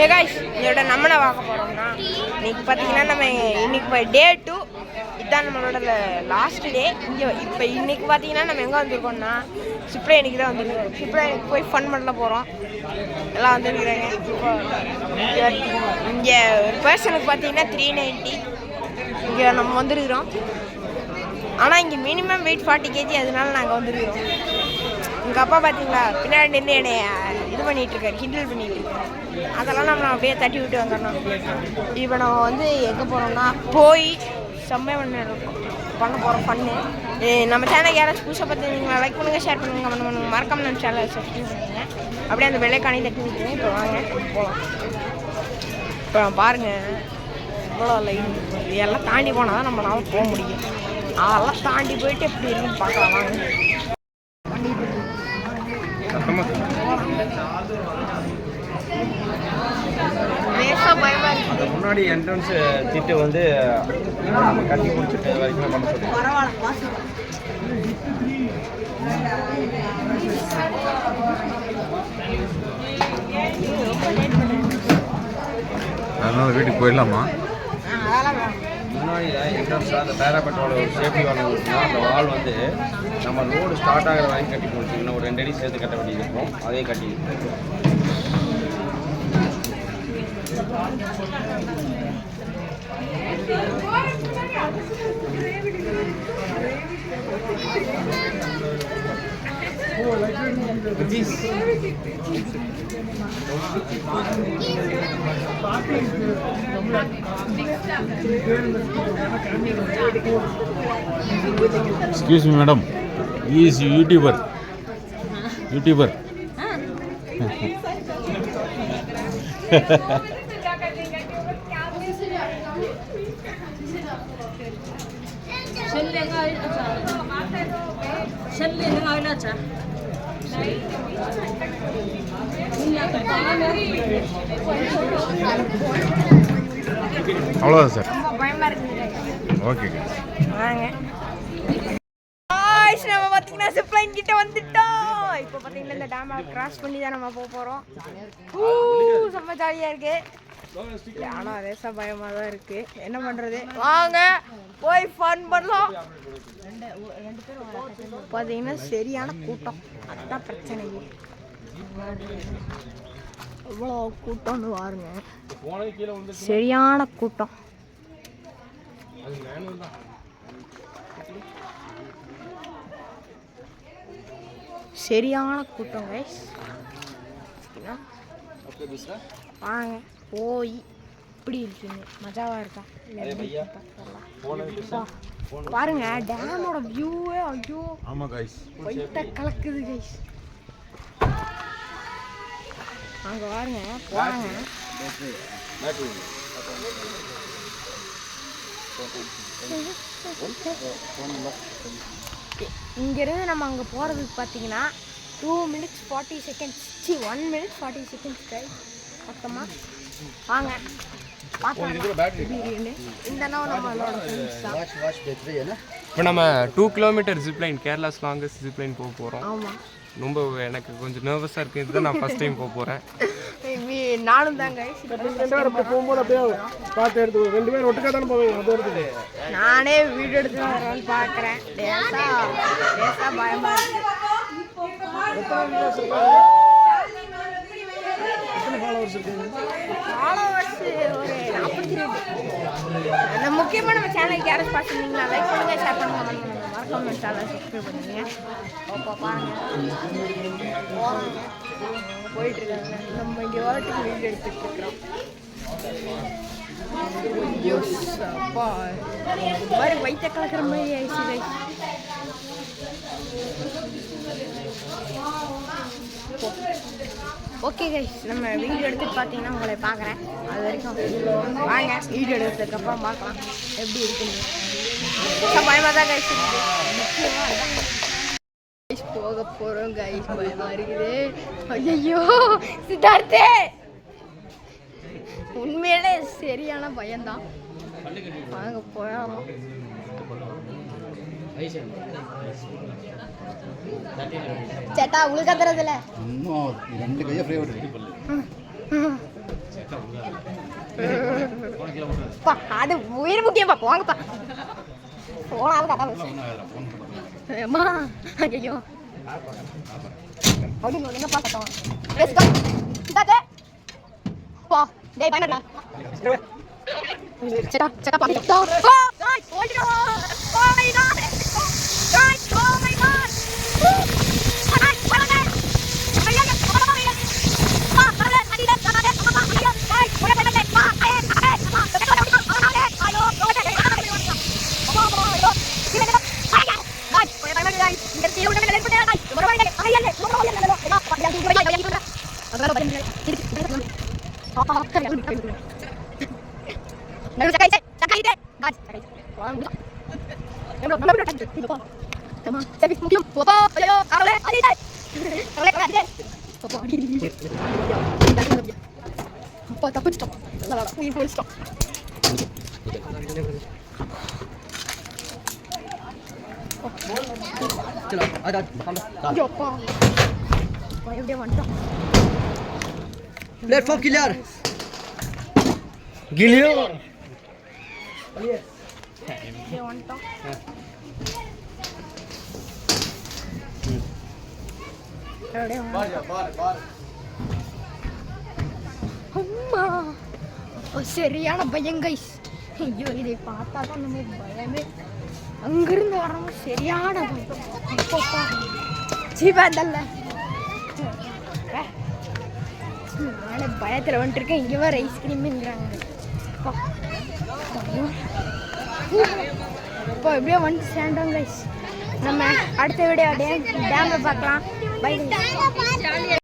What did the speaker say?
இதோட நம்மளை பார்க்க போகிறோம்னா இன்னைக்கு பார்த்தீங்கன்னா நம்ம இன்னைக்கு டே 2 இதுதான் நம்மளோட லாஸ்ட் டே. இங்கே இப்போ இன்னைக்கு பார்த்தீங்கன்னா நம்ம எங்கே வந்திருக்கோம்னா சிப்ரேனிக்கு தான் வந்துருக்கோம். சிப்ரேனிக்கு போய் ஃபன் பண்ணல போகிறோம். எல்லாம் வந்துருக்குறாங்க. இப்போ இங்கே ஒரு பர்சனுக்கு பார்த்தீங்கன்னா 390 இங்கே நம்ம வந்துருக்குறோம். ஆனால் இங்கே மினிமம் வெயிட் 40 kg, அதனால நாங்கள் வந்துருக்குறோம். எங்கள் அப்பா பார்த்தீங்களா பின்னாடி நின்று என்னை இது பண்ணிகிட்ருக்காரு, கிண்டல் பண்ணிகிட்ருக்காரு. அதெல்லாம் நம்ம அப்படியே தட்டி விட்டு வந்துடணும். இப்போ நம்ம வந்து எங்கே போகிறோம்னா போய் செம்மையாக பண்ண போகிறோம் ஃபன்னு. நம்ம சேனல் யாராச்சும் புதுசாக பார்த்துருந்தீங்களா லைக் பண்ணுங்கள், ஷேர் பண்ணுங்கள், கமெண்ட் பண்ணுங்கள், மறக்காம நம்ம சேனலை சப்ஸ்கிரைப் பண்ணுங்கள். அப்படியே அந்த வெள்ளைக்கானி தட்டி விட்டுருங்க. இப்போ வாங்க போகலாம். இப்போ பாருங்கள் இவ்வளோ லைன் இதெல்லாம் தாண்டி போனால் தான் நம்மளால போக முடியும். அதெல்லாம் தாண்டி போயிட்டு எப்படி இருக்குன்னு பார்க்கலாம் வாங்க. முன்னாடி என்ட்ரன்ஸ் திட்டு வந்து நம்ம கட்டி குடிச்சிட்டு வரைக்கும் பண்ண சொல்லுவோம். அதனால வீட்டுக்கு போயிடலாமா? முன்னாடி என்ட்ரன்ஸ் அந்த பேராபெட்டோட ஒரு சேஃப்டி வால் இருக்குன்னா அந்த வால் வந்து நம்ம ரோடு ஸ்டார்ட் ஆகிற வரைக்கும் கட்டி முடிச்சிங்கன்னா ஒரு 2 அடி சேர்த்து கட்ட வேண்டியது இருக்கும். அதே கட்டி Excuse me, madam. He is YouTuber. அவ்வளோதான் சார். ஓகே வாங்க. நம்ம பார்த்தீங்கன்னா சிப்லைன் கிட்ட வந்துட்டோம். இப்போ பார்த்தீங்கன்னா இந்த டேமை கிராஸ் பண்ணி தான் நம்ம போக போகிறோம். செம்ம ஜாலியாக இருக்கு. ஆனால் ரேசா பயமாக தான் இருக்கு. என்ன பண்ணுறது, வாங்க போய் ஃபன் பண்ணலாம். பார்த்தீங்கன்னா சரியான கூட்டம், அதுதான் பிரச்சனை. இவ்வளோ கூட்டம்னு பாருங்க, சரியான கூட்டம். சரியான கூட்டம் கைஸ். வாங்க போய் இப்படி இருக்குங்க, மஜாவா இருக்கா பாருங்க. டேமோட வியூவே ஐயோ ஆமா கைஸ், வைட்ட கலக்குது கைஸ். அங்க பாருங்க போறாங்க. இங்கிருந்து நம்ம அங்கே போகிறதுக்கு பார்த்தீங்கன்னா 2 minutes 40 seconds, 1 minute 40 seconds guys மொத்தமாக. வாங்க இப்போ நம்ம 2 kilometre zipline, Kerala's longest zipline போக போகிறோம். ஆமாம், ரொம்ப எனக்கு கொஞ்சம் நர்வஸாக இருக்குது. இதுதான் நான் ஃபஸ்ட் டைம் போக போகிறேன். நானும் தாங்க போகும்போது அப்படியே பார்த்து எடுத்து 2 பேரும் ஒட்டுக்கா தானே போவீங்க. அது எடுத்துட்டு நானே வீடியோ எடுத்து வரேன்னு பார்க்குறேன். லேசா பயமா இருக்கு. ஃபாலோவர்ஸ் ஒரு 42. முக்கியமாக நம்ம சேனலுக்கு யாராச்சும் பார்த்துருந்தீங்களா லைக் பண்ணுங்க, ஷேர் பண்ணுங்க, மறக்காம நம்ம சேனலை சப்ஸ்கிரைப் பண்ணுங்க. அப்போ பாருங்க போயிட்டு இருக்காங்க. நம்ம இங்கே வாட்டுக்கு வீடியோ எடுத்துட்டு இருக்கிறோம். மாதிரி வயிற்ற கலக்கிற மாதிரி ஆயிடுச்சு. ஓகே கைஸ், நம்ம வீடியோ எடுத்துட்டு பார்த்தீங்கன்னா உங்களை பார்க்குறேன். அது வரைக்கும் வாங்க வீடியோ எடுத்ததுக்கப்புறம் பார்க்கலாம் எப்படி இருக்குன்னு. பயமாக தான் கைஸ் போக போகிறோம் கைஸ். பயமாக இருக்குது. ஐயோ சித்தார்த்தே, உண்மையிலே சரியான பயம்தான். வாங்க போயிடலாம். சேட்டா உங்களுக்கு தெரியாதுல, இன்னும் 2 கையை ஃப்ரீ விட்டு பா அது உயிர் முக்கியப்பா போங்கப்பா போனாலும் கதை அம்மா ஐயோ அப்படின்னு என்னப்பா கட்டோம் லெட்ஸ் கோ இதாதே போ டேய் பயனடா செட்டா பாத்து டோ கோ guys hold it oh my God guys oh my God platform clear அம்மா சரியான பயம் கைஸ் ஐயோ இதை பார்த்தா தான் நமக்கு பயமே அங்கிருந்து வரவங்க சரியான பயம் அப்பப்பா ஜீவாதல்ல நானே பயத்தில் வந்துட்டுருக்கேன் இங்கே வேறு ஐஸ்கிரீமுங்கிறாங்க இப்போ எப்படியோ வந்துட்டு சேர்ந்தோம் கைஸ் நம்ம அடுத்த வீடியோ டேமில் பார்க்கலாம் பை